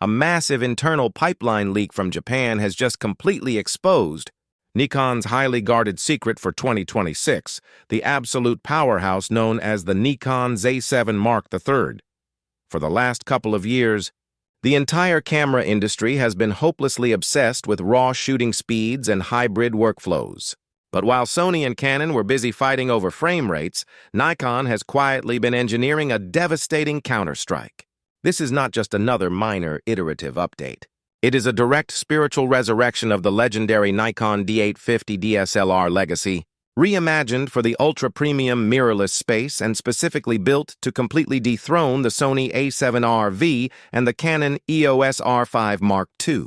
A massive internal pipeline leak from Japan has just completely exposed Nikon's highly guarded secret for 2026, the absolute powerhouse known as the Nikon Z7 Mark III. For the last couple of years, the entire camera industry has been hopelessly obsessed with raw shooting speeds and hybrid workflows. But while Sony and Canon were busy fighting over frame rates, Nikon has quietly been engineering a devastating counterstrike. This is not just another minor iterative update. It is a direct spiritual resurrection of the legendary Nikon D850 DSLR legacy, reimagined for the ultra-premium mirrorless space and specifically built to completely dethrone the Sony A7R V and the Canon EOS R5 Mark II.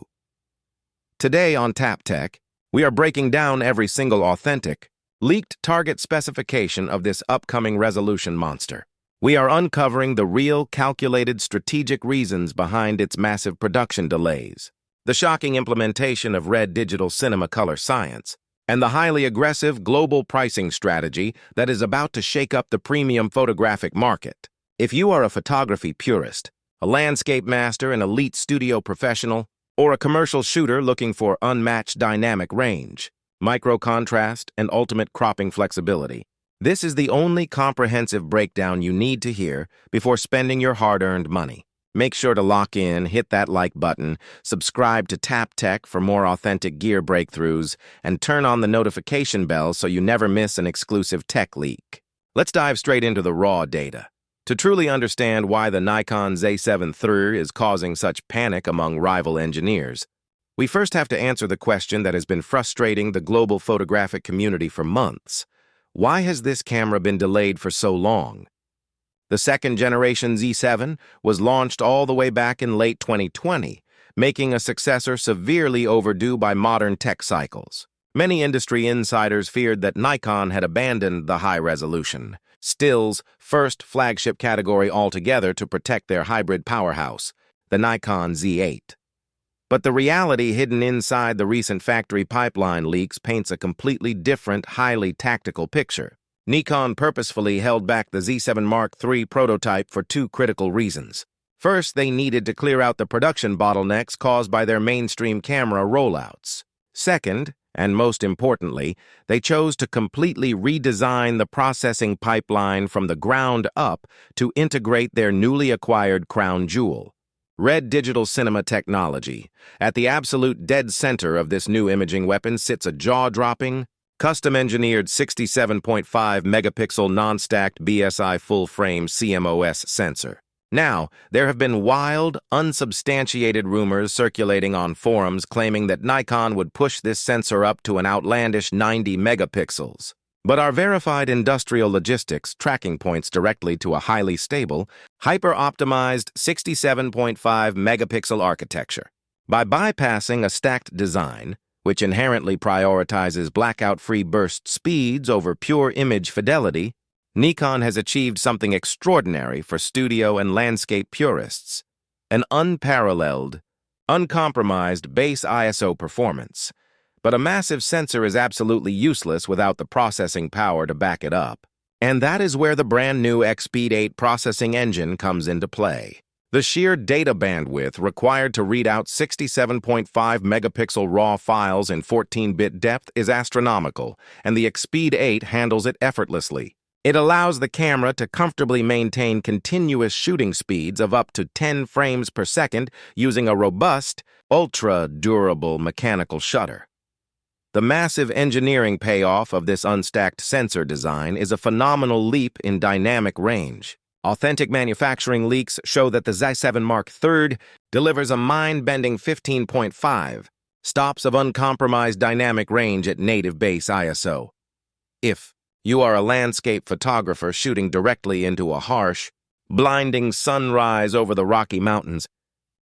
Today on Tap Tech, we are breaking down every single authentic, leaked target specification of this upcoming resolution monster. We are uncovering the real, calculated, strategic reasons behind its massive production delays, the shocking implementation of red digital cinema color science, and the highly aggressive global pricing strategy that is about to shake up the premium photographic market. If you are a photography purist, a landscape master, an elite studio professional, or a commercial shooter looking for unmatched dynamic range, micro contrast, and ultimate cropping flexibility, this is the only comprehensive breakdown you need to hear before spending your hard-earned money. Make sure to lock in, hit that like button, subscribe to Tap Tech for more authentic gear breakthroughs, and turn on the notification bell so you never miss an exclusive tech leak. Let's dive straight into the raw data. To truly understand why the Nikon Z7 III is causing such panic among rival engineers, we first have to answer the question that has been frustrating the global photographic community for months. Why has this camera been delayed for so long? The second-generation Z7 was launched all the way back in late 2020, making a successor severely overdue by modern tech cycles. Many industry insiders feared that Nikon had abandoned the high-resolution, stills, first flagship category altogether to protect their hybrid powerhouse, the Nikon Z8. But the reality hidden inside the recent factory pipeline leaks paints a completely different, highly tactical picture. Nikon purposefully held back the Z7 Mark III prototype for two critical reasons. First, they needed to clear out the production bottlenecks caused by their mainstream camera rollouts. Second, and most importantly, they chose to completely redesign the processing pipeline from the ground up to integrate their newly acquired crown jewel, red digital cinema technology. At the absolute dead center of this new imaging weapon sits a jaw-dropping, custom-engineered 67.5 megapixel non-stacked BSI full-frame CMOS sensor. Now, there have been wild, unsubstantiated rumors circulating on forums claiming that Nikon would push this sensor up to an outlandish 90 megapixels. But our verified industrial logistics tracking points directly to a highly stable, hyper-optimized 67.5 megapixel architecture. By bypassing a stacked design, which inherently prioritizes blackout-free burst speeds over pure image fidelity, Nikon has achieved something extraordinary for studio and landscape purists: an unparalleled, uncompromised base ISO performance. But a massive sensor is absolutely useless without the processing power to back it up. And that is where the brand new EXPEED 8 processing engine comes into play. The sheer data bandwidth required to read out 67.5 megapixel RAW files in 14-bit depth is astronomical, and the EXPEED 8 handles it effortlessly. It allows the camera to comfortably maintain continuous shooting speeds of up to 10 frames per second using a robust, ultra-durable mechanical shutter. The massive engineering payoff of this unstacked sensor design is a phenomenal leap in dynamic range. Authentic manufacturing leaks show that the Z7 Mark III delivers a mind-bending 15.5 stops of uncompromised dynamic range at native base ISO. If you are a landscape photographer shooting directly into a harsh, blinding sunrise over the Rocky Mountains,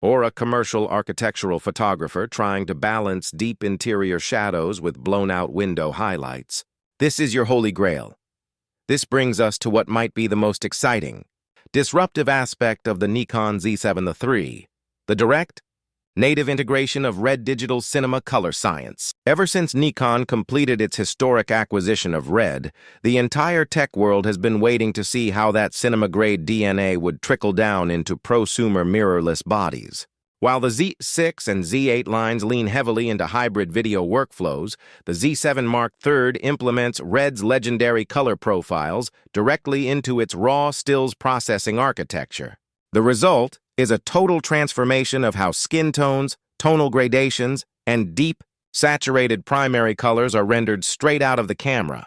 or a commercial architectural photographer trying to balance deep interior shadows with blown-out window highlights, this is your holy grail. This brings us to what might be the most exciting, disruptive aspect of the Nikon Z7 III, the direct, native integration of red digital cinema color science. Ever since Nikon completed its historic acquisition of red, the entire tech world has been waiting to see how that cinema-grade DNA would trickle down into prosumer mirrorless bodies. While the Z6 and Z8 lines lean heavily into hybrid video workflows, the Z7 Mark III implements RED's legendary color profiles directly into its raw stills processing architecture. The result is a total transformation of how skin tones, tonal gradations, and deep, saturated primary colors are rendered straight out of the camera.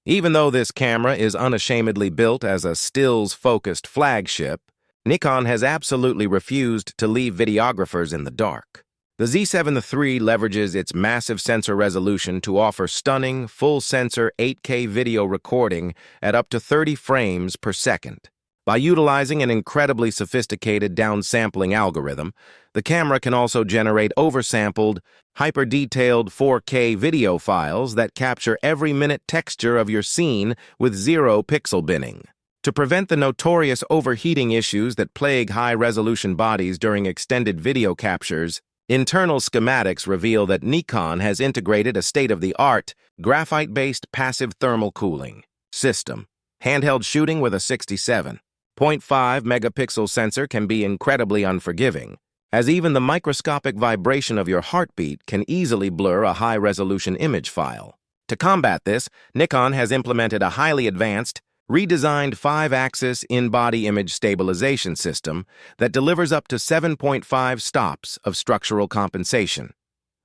Even though this camera is unashamedly built as a stills-focused flagship, Nikon has absolutely refused to leave videographers in the dark. The Z7 III leverages its massive sensor resolution to offer stunning, full-sensor 8K video recording at up to 30 frames per second. By utilizing an incredibly sophisticated downsampling algorithm, the camera can also generate oversampled, hyper-detailed 4K video files that capture every minute texture of your scene with zero pixel binning. To prevent the notorious overheating issues that plague high-resolution bodies during extended video captures, internal schematics reveal that Nikon has integrated a state-of-the-art, graphite-based passive thermal cooling system. Handheld shooting with a 67.5 megapixel sensor can be incredibly unforgiving, as even the microscopic vibration of your heartbeat can easily blur a high-resolution image file. To combat this, Nikon has implemented a highly advanced, redesigned 5-axis in-body image stabilization system that delivers up to 7.5 stops of structural compensation.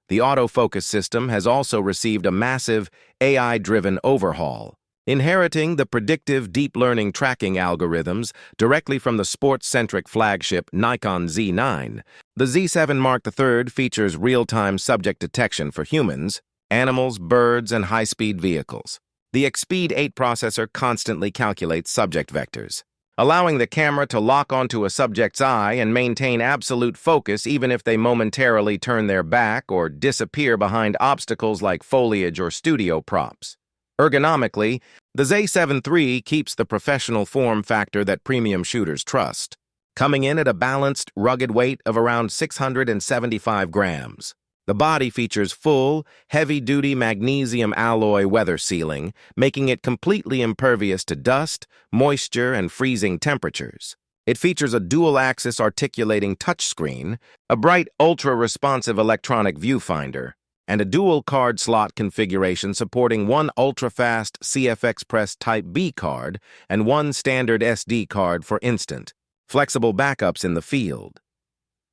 The autofocus system has also received a massive AI-driven overhaul, inheriting the predictive deep learning tracking algorithms directly from the sports-centric flagship Nikon Z9. The Z7 Mark III features real-time subject detection for humans, animals, birds, and high-speed vehicles. The EXPEED 8 processor constantly calculates subject vectors, allowing the camera to lock onto a subject's eye and maintain absolute focus even if they momentarily turn their back or disappear behind obstacles like foliage or studio props. Ergonomically, the Z7 III keeps the professional form factor that premium shooters trust, coming in at a balanced, rugged weight of around 675 grams. The body features full, heavy-duty magnesium alloy weather sealing, making it completely impervious to dust, moisture, and freezing temperatures. It features a dual-axis articulating touchscreen, a bright, ultra-responsive electronic viewfinder, and a dual card slot configuration supporting one ultra-fast CF Express Type B card and one standard SD card for instant, flexible backups in the field.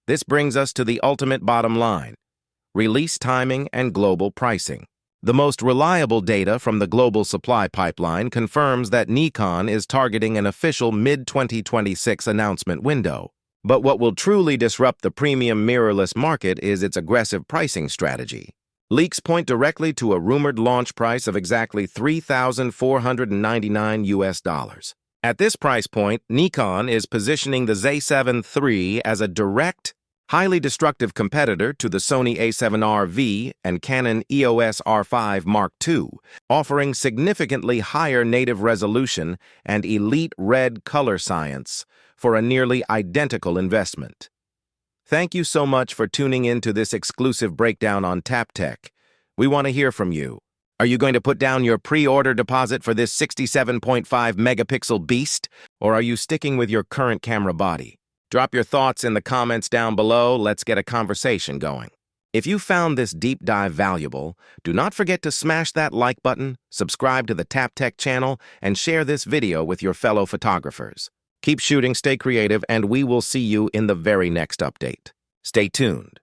This brings us to the ultimate bottom line: release timing and global pricing. The most reliable data from the global supply pipeline confirms that Nikon is targeting an official mid-2026 announcement window. But what will truly disrupt the premium mirrorless market is its aggressive pricing strategy. Leaks point directly to a rumored launch price of exactly $3,499. At this price point, Nikon is positioning the Z7 III as a direct, highly destructive competitor to the Sony A7R V and Canon EOS R5 Mark II, offering significantly higher native resolution and elite red color science for a nearly identical investment. Thank you so much for tuning in to this exclusive breakdown on TapTech. We want to hear from you. Are you going to put down your pre-order deposit for this 67.5 megapixel beast, or are you sticking with your current camera body? Drop your thoughts in the comments down below. Let's get a conversation going. If you found this deep dive valuable, do not forget to smash that like button, subscribe to the TapTech channel, and share this video with your fellow photographers. Keep shooting, stay creative, and we will see you in the very next update. Stay tuned.